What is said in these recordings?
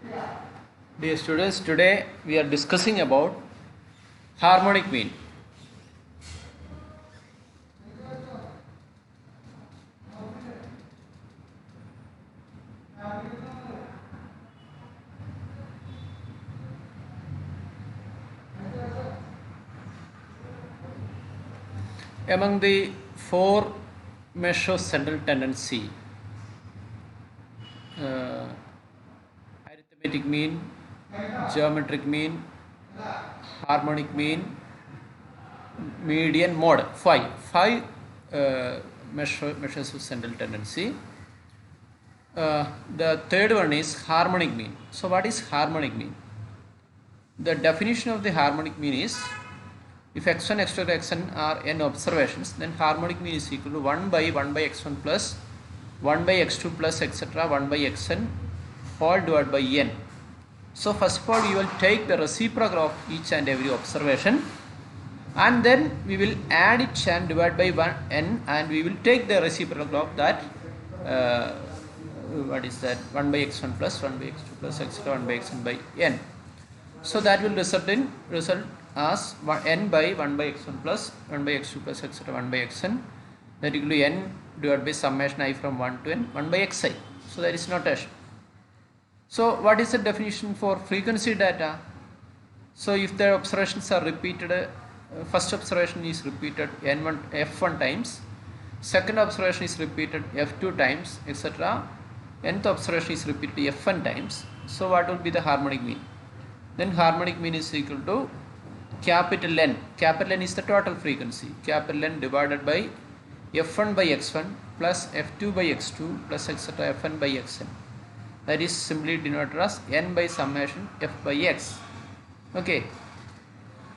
Dear students, today we are discussing about harmonic mean. Among the four measures central tendency, uh, arithmetic mean, geometric mean, harmonic mean, median, mode. Five measures of central tendency. The third one is harmonic mean. So, what is harmonic mean? The definition of the harmonic mean is, if x1, x2, xn are n observations, then harmonic mean is equal to 1 by x1 plus 1 by x2 plus etc. 1 by xn all divided by n. So first of all, you will take the reciprocal of each and every observation, and then we will add it and divide by 1 n, and we will take the reciprocal of that. What is that? 1 by x1 plus 1 by x2 plus etc. 1 by xn by n. So that will result as n by 1 by x1 plus 1 by x2 plus etc. 1 by xn, that equal to n divided by summation I from 1 to n 1 by xi. So that is notation. So what is the definition for frequency data? So if the observations are repeated, first observation is repeated f1 times, second observation is repeated f2 times, etc. nth observation is repeated fn times. So what will be the harmonic mean? Then harmonic mean is equal to capital N. Capital N is the total frequency. Capital N divided by f1 by x1 plus f2 by x2 plus etc. fn by xn. That is simply denoted as n by summation f by x. Okay.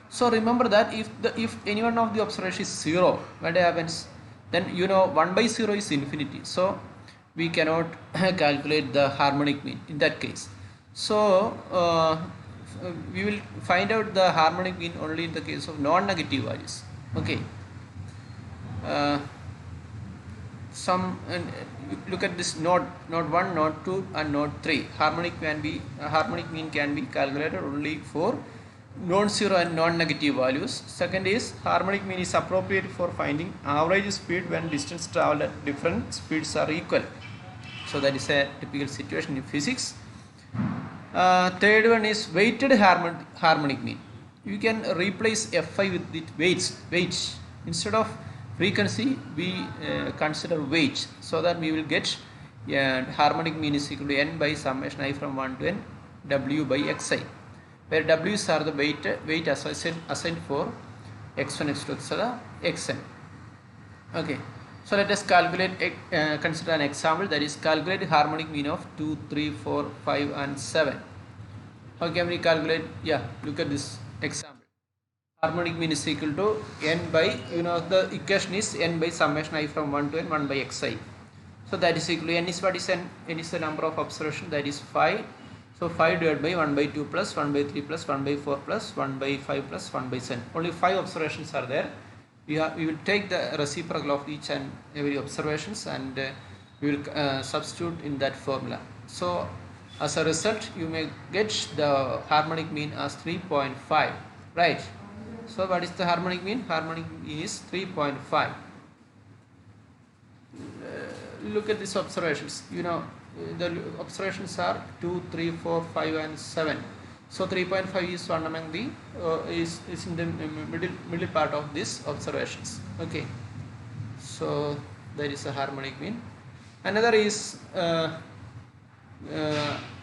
So remember that if any one of the observation is 0, what happens? Then 1 by 0 is infinity. So we cannot calculate the harmonic mean in that case. So we will find out the harmonic mean only in the case of non-negative values. Okay. Look at this node 1, node 2 and node 3. Harmonic mean can be calculated only for non-zero and non-negative values. Second is, harmonic mean is appropriate for finding average speed when distance traveled at different speeds are equal. So that is a typical situation in physics. Third one is weighted harmonic mean. You can replace Fi with it weights. Instead of frequency, we consider weight, so that we will get harmonic mean is equal to n by summation I from 1 to n w by xi, where w's are the weight assigned for x1, x2, etc. xn. Okay. So let us consider an example, that is calculate harmonic mean of 2, 3, 4, 5 and 7. How can we calculate? Yeah, look at this example. Harmonic mean is equal to n by, the equation is n by summation I from 1 to n 1 by xi. So that is equal to n is what is n? N is the number of observation, that is 5. So 5 divided by 1 by 2 plus 1 by 3 plus 1 by 4 plus 1 by 5 plus 1 by 7. Only 5 observations are there. We will take the reciprocal of each and every observations, and we will substitute in that formula. So as a result, you may get the harmonic mean as 3.5, right? So what is the harmonic mean? Harmonic mean is 3.5. Look at these observations. The observations are 2, 3, 4, 5 and 7. So 3.5 is one among the is in the middle part of these observations. Okay. So that is a harmonic mean. Another is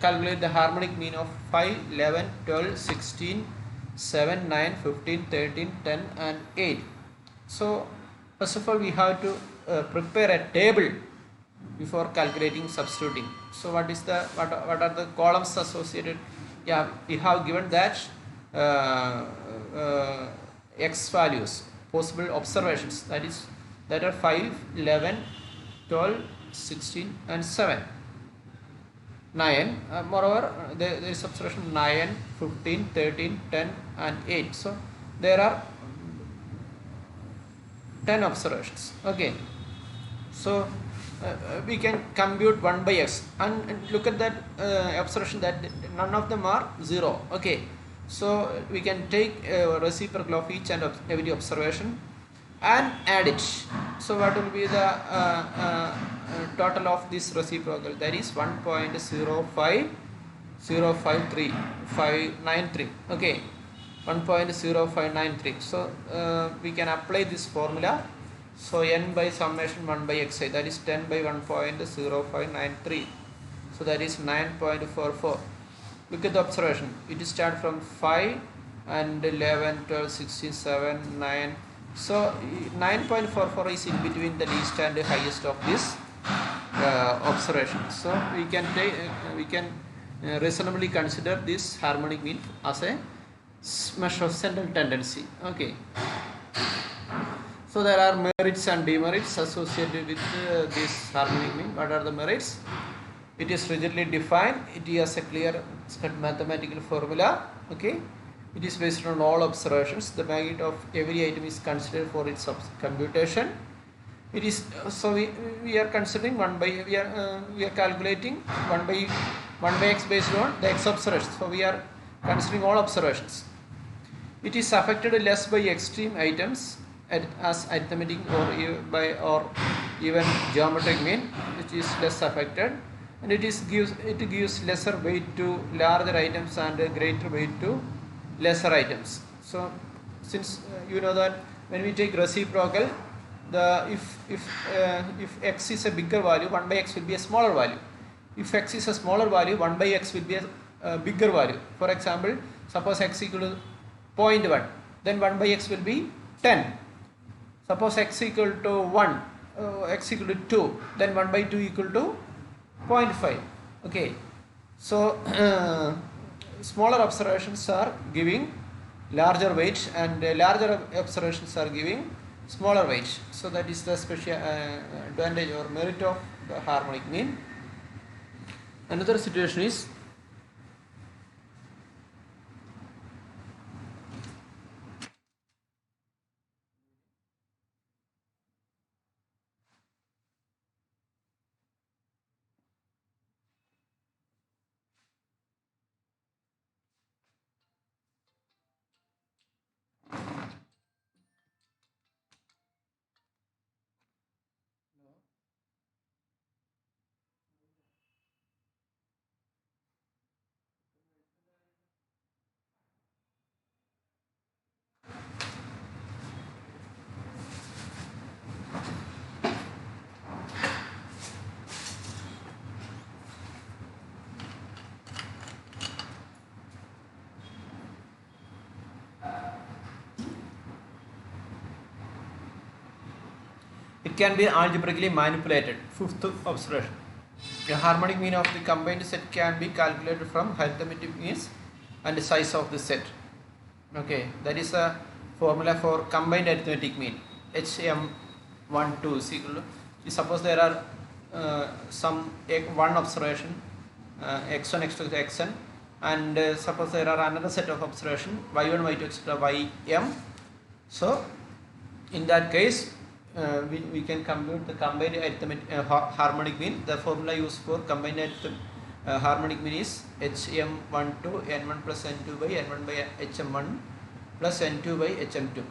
calculate the harmonic mean of 5, 11, 12, 16, 7, 9, 15, 13, 10 and 8. So first of all, we have to prepare a table before calculating substituting. So what are the columns associated? Yeah, we have given that x values, possible observations, that are 5, 11, 12, 16 and 7. 9, moreover there is observation 9, 15, 13, 10 and 8. So there are 10 observations. Okay. So we can compute 1 by x, and look at that observation that none of them are 0. Okay, so we can take reciprocal of each and every observation and add it. So what will be the total of this reciprocal? That is 1.05053 okay, 1.0593. So we can apply this formula. So n by summation 1 by xi, that is 10 by 1.0593, so that is 9.44. Look at the observation. It is start from 5 and 11, 12, 16, 7, 9. So 9.44 is in between the least and the highest of this observation. So we can reasonably consider this harmonic mean as a measure of central tendency. Okay. So there are merits and demerits associated with this harmonic mean. What are the merits? It is rigidly defined. It has a clear mathematical formula. Okay. It is based on all observations. The magnitude of every item is considered for its computation. It is so we are considering we are calculating 1 by x based on the x observations. So we are considering all observations. It is affected less by extreme items as arithmetic or even geometric mean, which is less affected, and it gives lesser weight to larger items and greater weight to lesser items. So since you know that when we take reciprocal, if x is a bigger value, 1 by x will be a smaller value. If x is a smaller value, 1 by x will be a bigger value. For example, suppose x equal to 0.1, then 1 by x will be 10. Suppose x equal to 1, x equal to 2, then 1 by 2 equal to 0.5. Okay, so smaller observations are giving larger weight, and larger observations are giving smaller weight. So that is the special advantage or merit of the harmonic mean. Another situation is it can be algebraically manipulated. Fifth observation. The harmonic mean of the combined set can be calculated from arithmetic means and the size of the set. Okay, that is a formula for combined arithmetic mean. HM12 is equal to, suppose there are some one observation x1, x2, xn, and suppose there are another set of observation y1, y2, etc., ym. So in that case, we can compute the combined arithmetic harmonic mean. The formula used for combined harmonic mean is HM12 n1 plus n2 by n1 by hm1 plus n2 by hm2.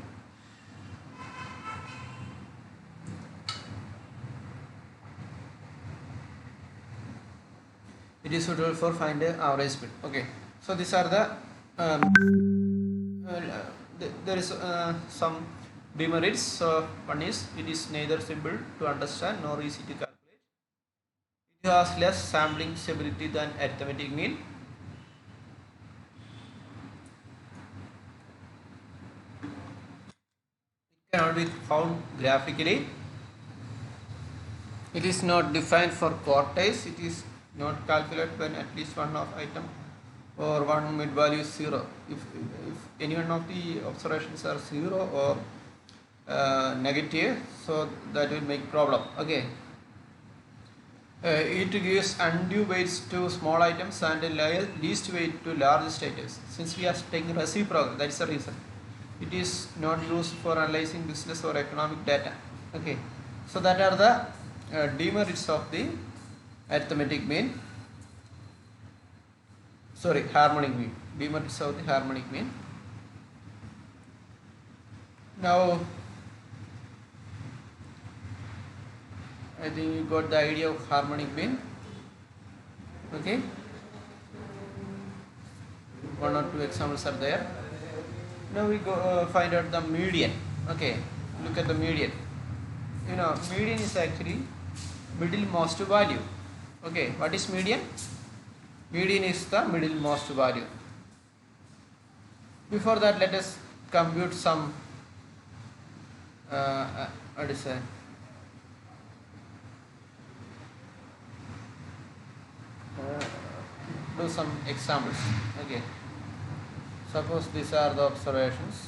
It is suitable for find the average speed. Okay, so these are the there is some demerits. So one is it is neither simple to understand nor easy to calculate. It has less sampling stability than arithmetic mean. It cannot be found graphically. It is not defined for quartiles. It is not calculated when at least one of item or one mid value is 0. If any one of the observations are 0 or negative, so that will make problem. Okay, it gives undue weights to small items and least weight to largest items. Since we are taking reciprocal, that is the reason. It is not used for analyzing business or economic data. Okay, so that are the demerits of the arithmetic mean, sorry, harmonic mean, demerits of the harmonic mean. Now I think you got the idea of harmonic mean. Okay, one or two examples are there. Now we go find out the median. Okay, look at the median. You know, median is actually middlemost value. Okay, what is median? Median is the middlemost value. Before that, let us compute some what is that? Do some examples. Okay, suppose these are the observations.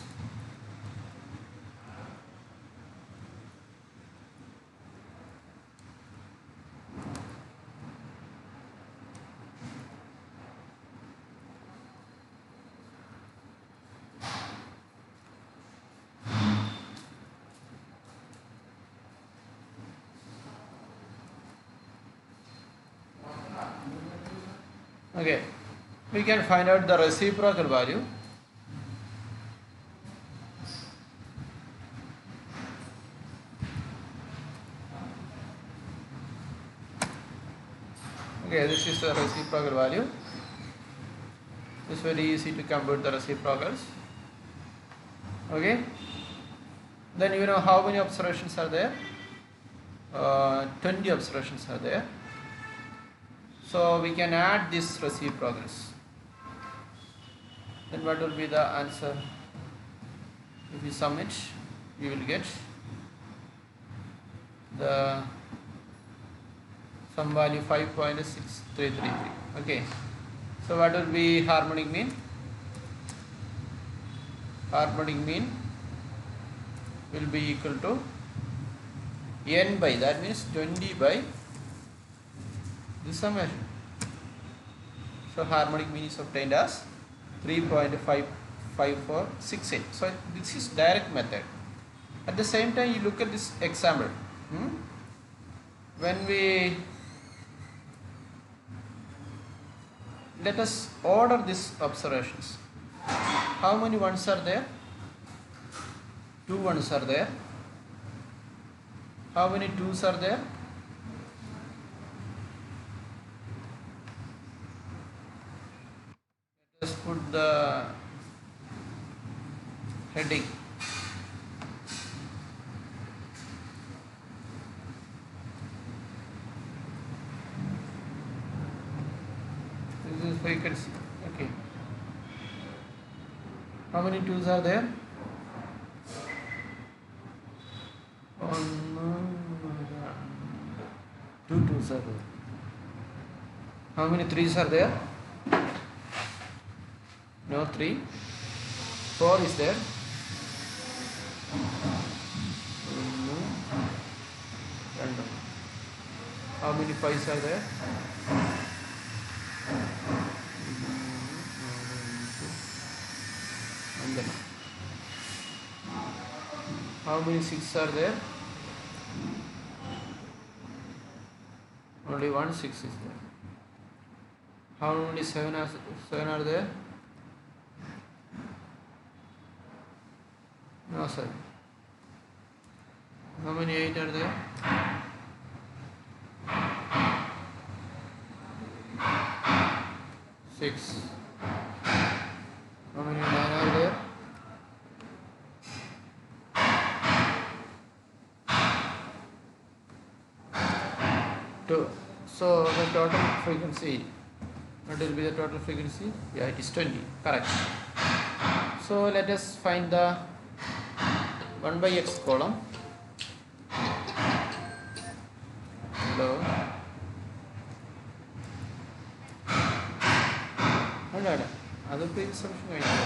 Okay, we can find out the reciprocal value. Okay, this is the reciprocal value. It's very easy to compute the reciprocals. Okay, then you know how many observations are there? 20 observations are there. So we can add this reciprocals. Then what will be the answer? If we sum it, we will get the sum value 5.6333. Okay. So what will be harmonic mean? Harmonic mean will be equal to n by, that means 20 by the summation. So harmonic mean is obtained as 3.55468. So this is direct method. At the same time, you look at this example. When we let us order these observations. How many ones are there? 2 ones are there. How many 2s are there? Let us put the heading. This is frequency. Okay. How many 2s are there? 2 2s are there. How many 3s are there? No 3. 4 is there. How many 5s are there? And then how many 6 are there? Only 1 6 is there. How many 7 are there? No 7. How many 8 are there? 6. How many 9 are there? 2. So the total frequency, what will be the total frequency? Yeah, it is 20. Correct. So let us find the 1 by x column. Hello. അല്ല അതിപ്പോൾ instruction കഴിഞ്ഞു.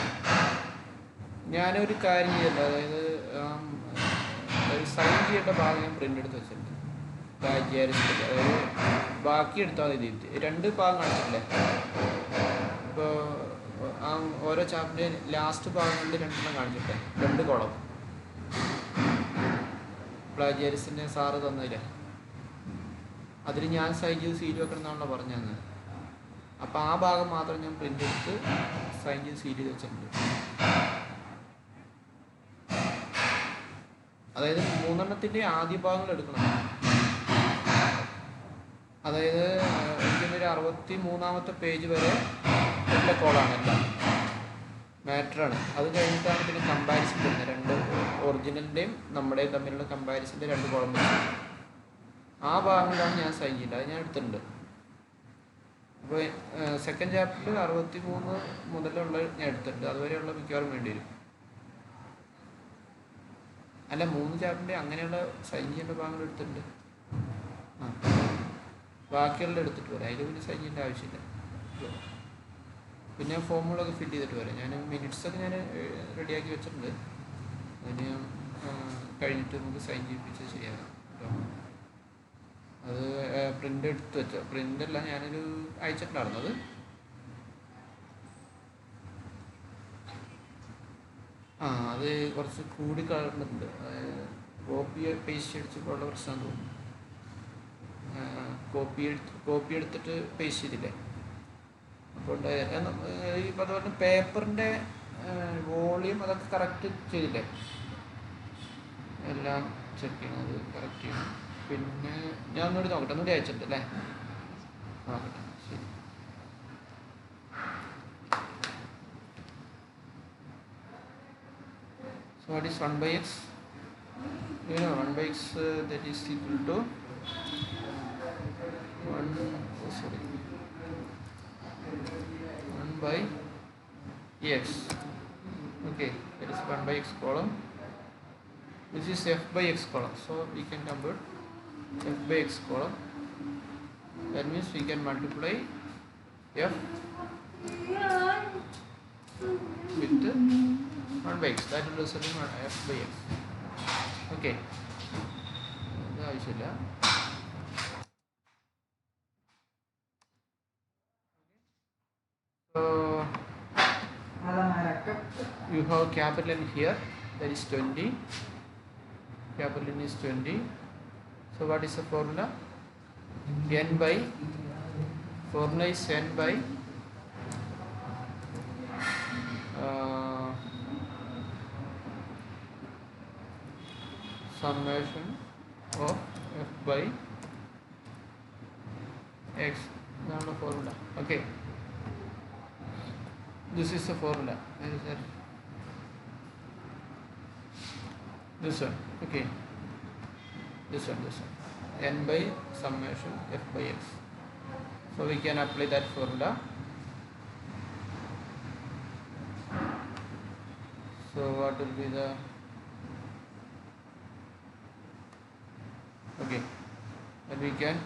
ഞാനൊരു കാര്യം ചെയ്യല്ല, അതായത് sign ചെയ്യേണ്ട ഭാഗം ഞാൻ പ്രിൻ്റ് എടുത്ത് വെച്ചിട്ടുണ്ട്. അതായത് ബാക്കി എടുത്താൽ മതി. 2 ഭാഗം കാണിച്ചിട്ടില്ലേ? ഇപ്പോൾ ഓരോ ചാപ്റ്ററിൻ്റെ ലാസ്റ്റ് ഭാഗങ്ങളിൽ 2 കാണിച്ചിട്ടെ, 2 കോളം പ്ലാജിയറിസ്റ്റിൻ്റെ സാറ് തന്നില്ലേ? അതിൽ ഞാൻ സൈൻ ചെയ്ത് സീൽ വെക്കണം എന്നാണല്ലോ പറഞ്ഞത്. അപ്പോൾ ആ ഭാഗം മാത്രം ഞാൻ പ്രിൻ്റ് എടുത്ത് സൈൻ ചെയ്ത് സീൽ ചെയ്ത് വെച്ചിട്ടുണ്ട്. അതായത് 3 ആദ്യ ഭാഗങ്ങൾ എടുക്കണം. അതായത് എനിക്കൊരു 63 പേജ് വരെ ഒറ്റ കോളാണ്, എല്ലാം മാറ്ററാണ്. അത് കഴിഞ്ഞിട്ടാണ് പിന്നെ കമ്പാരിസൺ വരുന്നത്. 2 ഒറിജിനലിൻ്റെയും നമ്മുടെയും തമ്മിലുള്ള കമ്പാരിസൻ്റെ 2 കോളം വെച്ചു. ആ ഭാഗങ്ങളിലാണ് ഞാൻ സൈൻ ചെയ്യേണ്ടത്. അത് ഞാൻ എടുത്തിട്ടുണ്ട്. അപ്പോൾ സെക്കൻഡ് ചാപ്റ്ററിൽ 63 മുതലുള്ള ഞാൻ എടുത്തിട്ടുണ്ട്. അതുവരെയുള്ള മിക്കവാറും വേണ്ടി വരും. അല്ല, 3 ചാപ്റ്ററിൻ്റെ അങ്ങനെയുള്ള സൈൻ ചെയ്യേണ്ട ഭാഗങ്ങൾ എടുത്തിട്ടുണ്ട്. ബാക്കിയുള്ള എടുത്തിട്ട് വരാം. അതിൽ പിന്നെ സൈൻ ചെയ്യേണ്ട ആവശ്യമില്ല. പിന്നെ ഫോമുകളൊക്കെ ഫില്ല് ചെയ്തിട്ട് വരാം. ഞാൻ മിനിറ്റ്സൊക്കെ ഞാൻ റെഡിയാക്കി വെച്ചിട്ടുണ്ട്. അതിന് കഴിഞ്ഞിട്ട് നമുക്ക് സൈൻ ചെയ്യിപ്പിച്ച് ചെയ്യാം കേട്ടോ. അത് പ്രിൻ്റ് എടുത്ത് വെച്ചോ. പ്രിൻ്റല്ല, ഞാനൊരു അയച്ചിട്ടുണ്ടായിരുന്നത്. അത് കുറച്ച് കൂടി കളർന്നിട്ടുണ്ട്. കോപ്പി പേസ്റ്റ് അടിച്ചപ്പോഴുള്ള പ്രശ്നം തോന്നുന്നു. കോപ്പി എടുത്തിട്ട് പേസ്റ്റ് ചെയ്തില്ലേ, അപ്പോൾ ഈ അതുപോലെ പേപ്പറിൻ്റെ വോളിയം അതൊക്കെ കറക്റ്റ് ചെയ്തില്ലേ, എല്ലാം ചെക്ക് ചെയ്യണം. അത് കറക്റ്റ് ചെയ്യണം. പിന്നെ ഞാൻ ഒന്നുകൂടി നോക്കട്ടെ, ഒന്നുകൂടി അയച്ചിട്ടുണ്ട് അല്ലേ, നോക്കട്ടെ. ശരി. So what is 1/x? 1/x that is equal to 1 by x. Okay, that is 1/x column. This is f by x column. So we can convert f by x column. That means we can multiply f with 1/x. That will result in f by x. Okay. ആവശ്യമില്ല. So you have capital N here, that is 20. Capital N is 20. So what is the formula? Formula is n by summation of f by x. That's the formula. Okay. This is the formula. This one. Okay. This one. N by summation f by x. So we can apply that formula. So what will be the and we can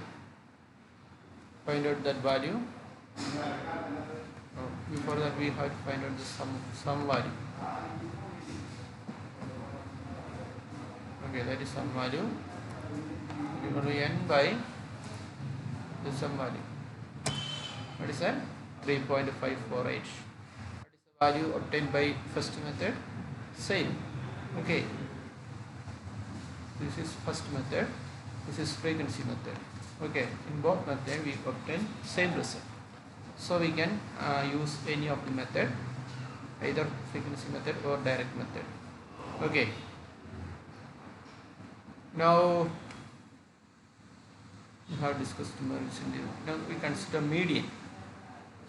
find out that value. Before that we have to find out the sum value. Okay, that is sum value equal to n by the sum value. What is that? 3.548. What is the value obtained by first method? Same. Okay, this is first method, this is frequency method. Okay, in both methods we obtain same result. So we can use any of the method, either frequency method or direct method. Okay, now we have discussed merits. Now we consider median.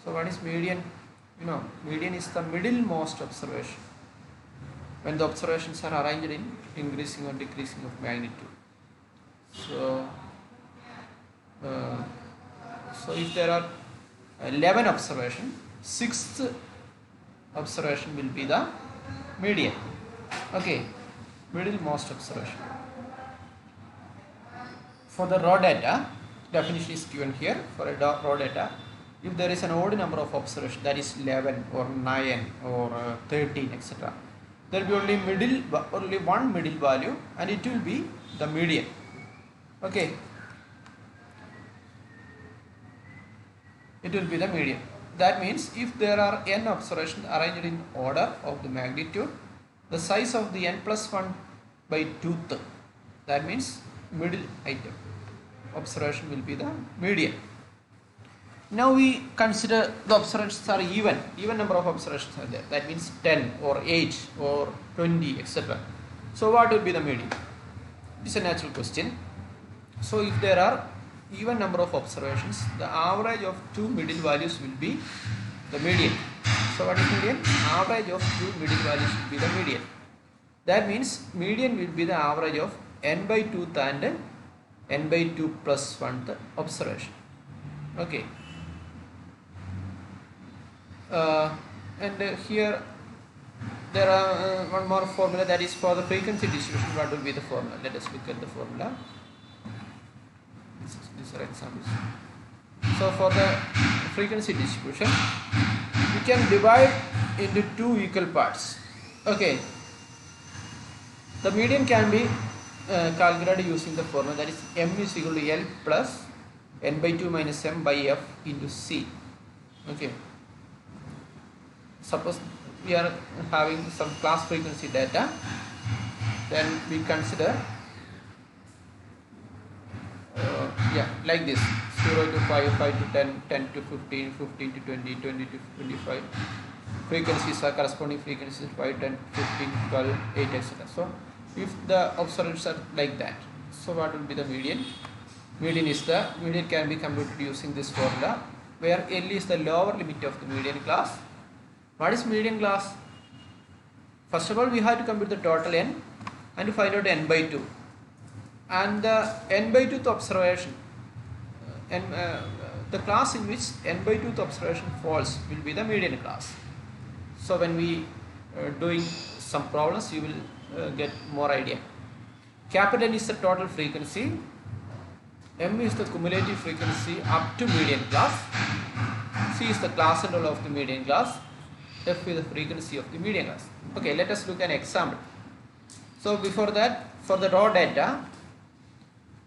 So what is median? Median is the middlemost observation when the observations are arranged in increasing or decreasing of magnitude. So if there are 11 observations, 6th observation will be the median. Okay, middlemost observation. For the raw data, definition is given here. For a raw data, if there is an odd number of observations, that is 11 or 9 or 13, etc., there will be only one middle value, and it will be the median. Okay, it will be the median. That means if there are n observations arranged in order of the magnitude, the size of the n plus 1 by 2th, that means middle item. observation will be the median. Now we consider the observations are even number of observations are there. That means 10 or 8 or 20, etc. So what will be the median? It is a natural question. So if there are even number of observations, the average of two middle values will be the median. So what is median? Average of two middle values will be the median. That means median will be the average of n by 2th and n by 2 plus 1th observation. Okay. Here there are one more formula, that is for the frequency distribution. What will be the formula? Let us look at the formula. These are examples. So for the frequency distribution, we can divide into two equal parts. Okay. The median can be calculated using the formula, that is m is equal to L plus n by 2 minus m by f into c. Okay. Suppose we are having some class frequency data, then we consider like this: 0 to 5, 5 to 10, 10 to 15, 15 to 20, 20 to 25. Frequencies are corresponding frequencies 5, 10, 15, 12, 8, etc. So if the observations are like that, so what will be the median? Median can be computed using this formula, where L is the lower limit of the median class. What is median class? First of all, we have to compute the total n and find out n by 2. And the n by 2th observation, the class in which n by 2th observation falls will be the median class. So when we doing some problems, you will get more idea. Capital N is the total frequency, m is the cumulative frequency up to median class, c is the class interval of the median class, f is the frequency of the median class. Okay, let us look at an example. So before that, for the raw data,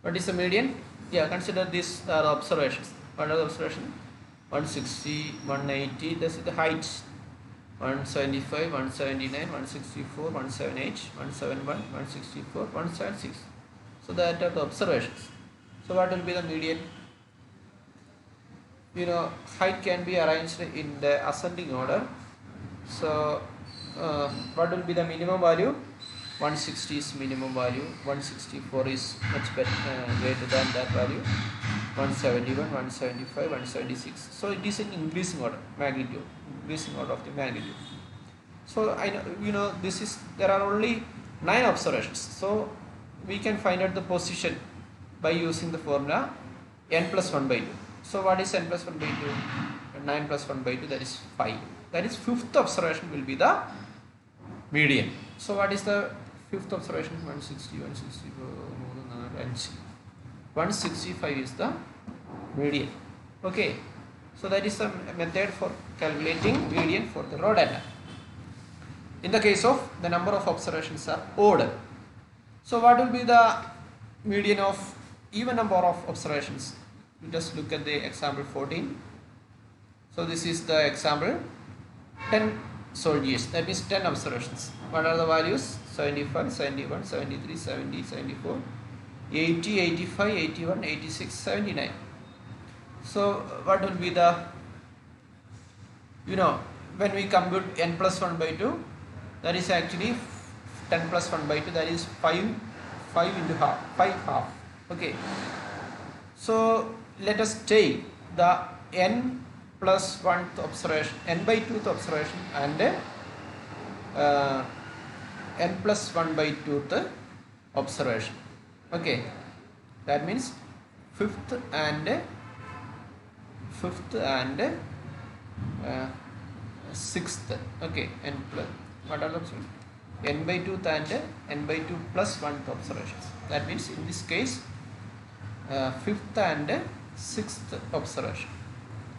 what is the median? Yeah, consider these are observations. What are the observations? 160, 180, this is the height. 175, 179, 164, 178, 171, 164, 176. So that are the observations. So what will be the median? Height can be arranged in the ascending order. So what will be the minimum value? 160 is minimum value, 164 is much better, greater than that value, 171, 175, 176. So it is in increasing order, magnitude, increasing order of the magnitude. So there are only 9 observations. So we can find out the position by using the formula n plus 1 by 2. So what is n plus 1 by 2? 9 plus 1 by 2, that is 5. That is 5th observation will be the median. So what is the 5th observation? 160, 164, 165 is the median. Okay. So that is the method for calculating median for the raw data. In the case of the number of observations are odd. So what will be the median of even number of observations? We just look at the example 14. So this is the example 10 soldiers, that means 10 observations. What are the values? 75, 71, 73, 70, 74, 80, 85, 81, 86, 79. So what will be the, when we compute n plus 1 by 2, that is actually 10 plus 1 by 2, that is 5 into half, 5 half. Okay. So let us take the n plus 1th observation, n by 2th observation, and n plus 1 by 2th observation. Okay. That means 5th and 6th. Okay. N plus, what are the observations? N by 2th and n by 2 plus 1th observations. That means in this case 5th and 6th observation.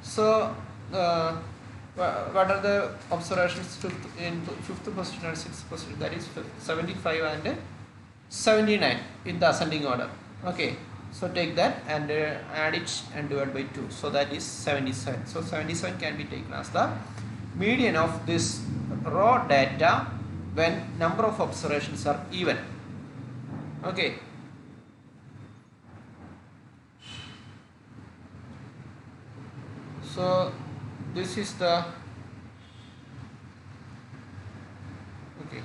So what are the observations in 5th position and 6th position? That is 75 and 79 in the ascending order. Okay. So take that and add it and divide by 2. So that is 77. So 77 can be taken as the median of this raw data when number of observations are even. Okay. So this is the okay.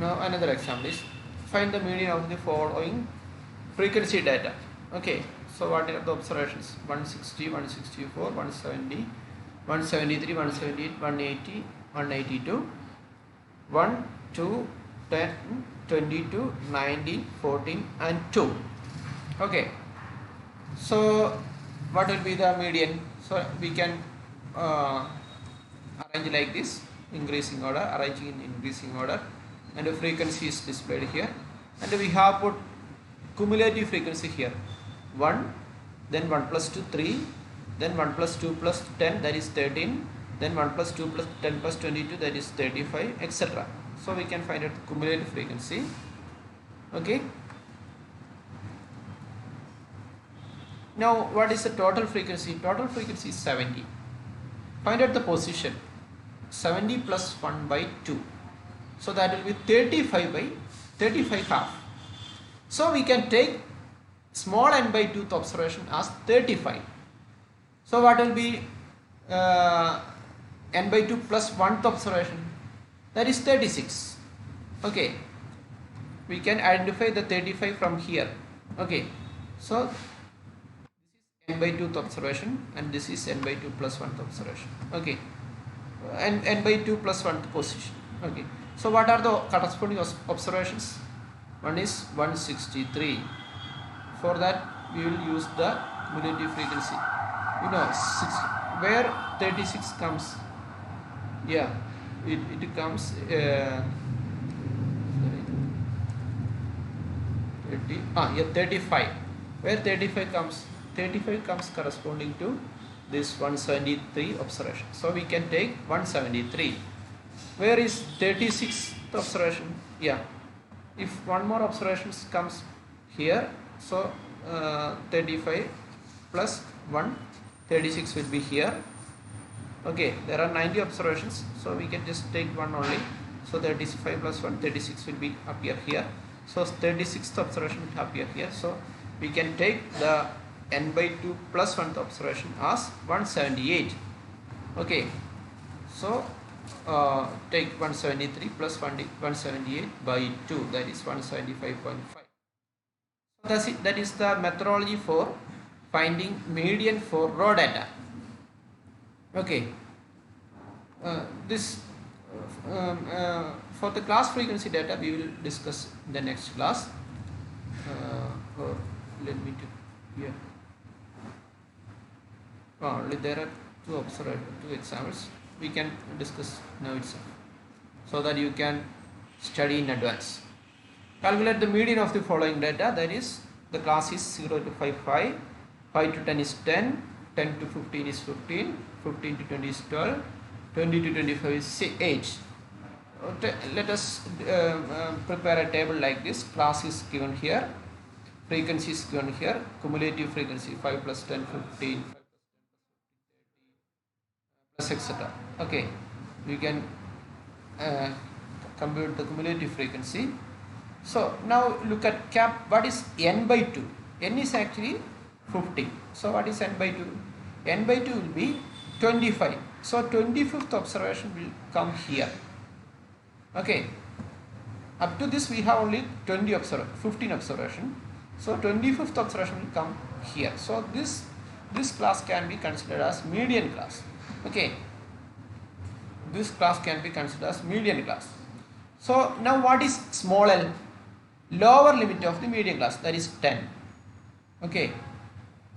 Now another example is find the median of the following frequency data. Okay, so what are the observations? 160, 164, 170, 173, 178, 180, 182, 1, 2, 10, 22, 19, 14 and 2. Okay, so what will be the median? So we can arrange like this, increasing order, arranging in increasing order, and the frequency is displayed here, and we have put cumulative frequency here, 1, then 1 plus 2 3, then 1 plus 2 plus 10, that is 13, then 1 plus 2 plus 10 plus 22, that is 35, etc. So we can find out cumulative frequency. Okay, now what is the total frequency? Total frequency is 70. Find out the position. 70 plus 1 by 2, so that will be 35 by 35 half. So we can take small n by 2th observation as 35. So what will be n by 2 plus 1th observation? That is 36. Okay, we can identify the 35 from here. Okay, so this is n by 2th observation and this is n by 2 plus 1th observation. Okay, and n by 2 plus 1th position. Okay, so what are the corresponding observations? One is 163. For that we will use the cumulative frequency. You know, where 36 comes? Yeah, it comes 35. Where 35 comes? 35 comes corresponding to this 173 observation. So we can take 173. Where is 36th observation? Yeah, if one more observation comes here, so 35 plus 1, 36 will be here. Okay, there are 90 observations, so we can just take one only. So 35 plus 1, 36 will be appear here. So 36th observation will appear here. So we can take the n by 2 plus 1th observation as 178. Okay, so take 173 plus 178 by 2, that is 175.5. So that is the methodology for finding median for raw data. Okay, this for the class frequency data we will discuss in the next class. Or let me do here. There are two examples. We can discuss now itself, so that you can study in advance. Calculate the median of the following data. That is, the class is 0 to 5 to 10 is 10, 10 to 15 is 15, 15 to 20 is 12, 20 to 25 is 8. Let us prepare a table like this. Class is given here, frequency is given here, cumulative frequency 5 plus 10, 15, plus etc. Okay, we can compute the cumulative frequency. So now look at cap. What is n by 2? N is actually 50. So what is n by 2? N by 2 will be 25. So 25th observation will come here. Okay, up to this we have only 15 observation. So 25th observation will come here. So this class can be considered as median class. Okay, this class can be considered as median class. So now what is small l? Lower limit of the median class, that is 10. Okay,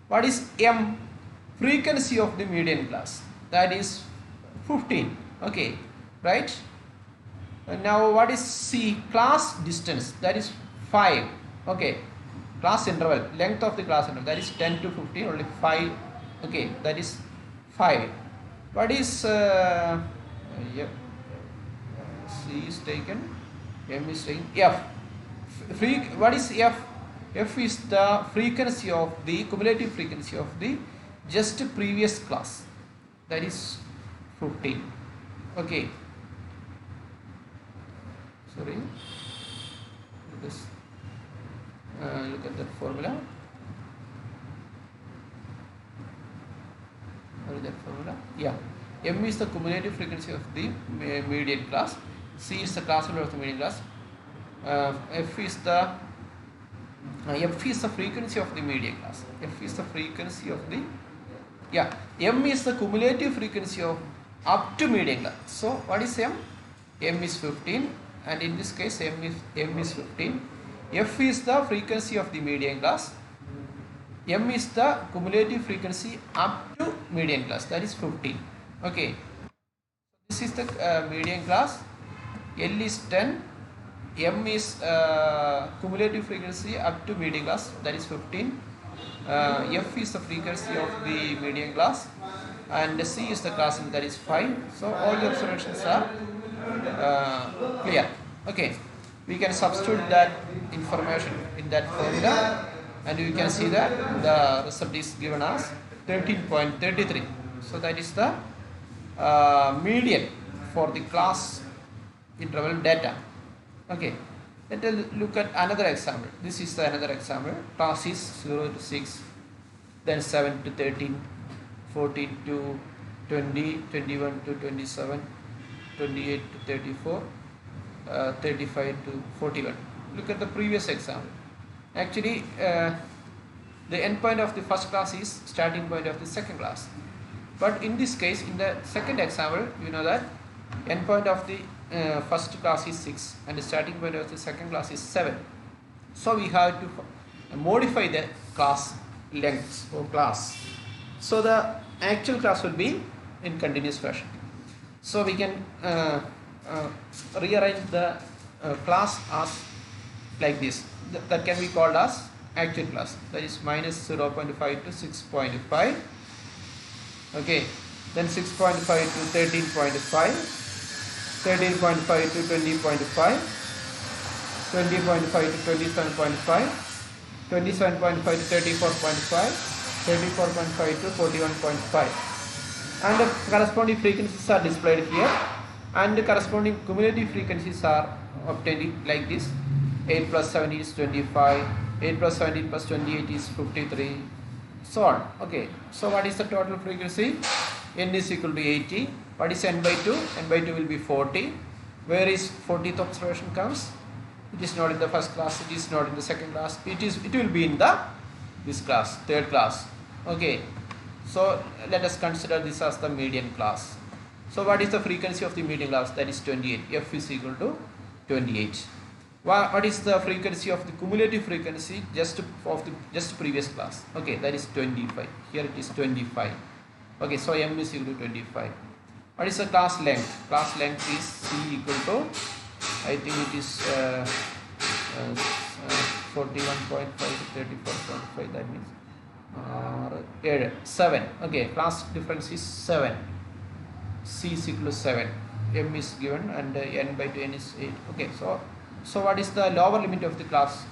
what is m? Frequency of the median class, that is 15. Okay, right? And now what is c? Class distance, that is 5. Okay, class interval, length of the class interval, that is 10 to 15, only 5. Okay, that is 5. What is yep, c is taken, m is taken, f. What is f? F is the frequency of the cumulative frequency of the just previous class, that is 15. Okay, sorry, this look at that formula. What is that formula? Yeah, M is the cumulative frequency of the median class. C is the class value of the median class. F is the frequency of the median class. F is the frequency of the, yeah, M is the cumulative frequency of up to median class. So what is M? M is 15, and in this case M is 15. F is the frequency of the median class. M is the cumulative frequency up to median class, that is 15. Okay, this is the median class. L is 10. M is cumulative frequency up to median class, that is 15. F is the frequency of the median class, and C is the class, that is 5. So all the observations are clear. Okay, we can substitute that information in that formula, and you can see that the result is given as 13.33. So that is the median for the class interval data. Okay, let us look at another example. This is the another example. Class is 0 to 6, then 7 to 13, 14 to 20, 21 to 27, 28 to 34, 35 to 41. Look at the previous example. Actually, the endpoint of the first class is starting point of the second class. But in this case, in the second example, you know that endpoint of the first class is 6 and the starting point of the second class is 7. So we have to modify the class length or class. So the actual class will be in continuous fashion. So we can rearrange the class as like this. That can be called as actual class, that is minus 0.5 to 6.5. Okay, then 6.5 to 13.5, 13.5 to 20.5, 20.5 to 27.5, 27.5 to 34.5, 34.5 to 41.5, and the corresponding frequencies are displayed here, and the corresponding cumulative frequencies are obtained like this. 8 plus 17 is 25, 8 plus 17 plus 28 is 53, so on. Okay, so what is the total frequency? N is equal to 80. What is n by 2? N by 2 will be 40. Where is 40th observation comes? It is not in the first class, it is not in the second class, it will be in this class, third class. Okay, so let us consider this as the median class. So what is the frequency of the median class? That is 28. F is equal to 28. What is the frequency of the cumulative frequency just previous class? Okay, that is 25. Here it is 25. Okay, so M is equal to 25. What is the class length? Class length is C equal to, I think it is 41.5 to 34.5. That means 7. Okay, class difference is 7. C is equal to 7. M is given, and n by 2 n is 8. Okay, so what is the lower limit of the class,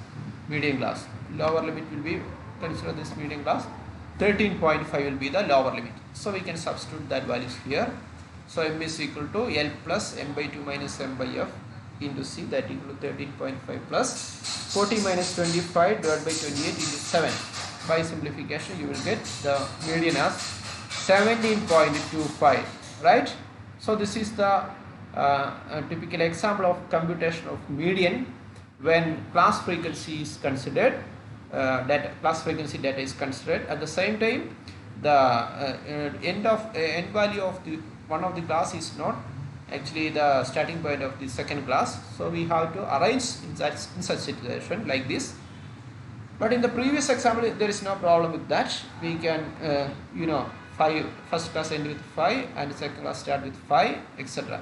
median class? Lower limit will be, consider this median class, 13.5 will be the lower limit. So we can substitute that values here. So M is equal to L plus M by 2 minus M by F into C, that equal to 13.5 plus 40 minus 25 divided by 28 into 7. By simplification you will get the median as 17.25, right? So this is the a typical example of computation of median when class frequency is considered, class frequency data is considered. At the same time, the end value of the one of the class is not actually the starting point of the second class. So we have to arrange in such situation like this. But in the previous example, there is no problem with that. We can first class end with 5 and second class start with 5, etc.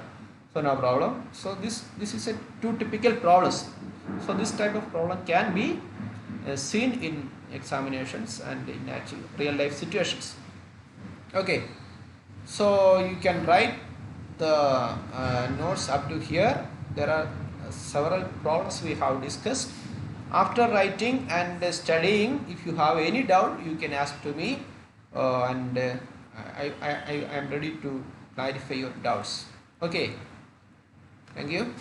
So no problem. So this is a two typical problems. So this type of problem can be seen in examinations and in actual real life situations. Okay, so you can write the notes up to here. There are several problems we have discussed. After writing and studying, if you have any doubt, you can ask to me, and I am ready to clarify your doubts. Okay, thank you.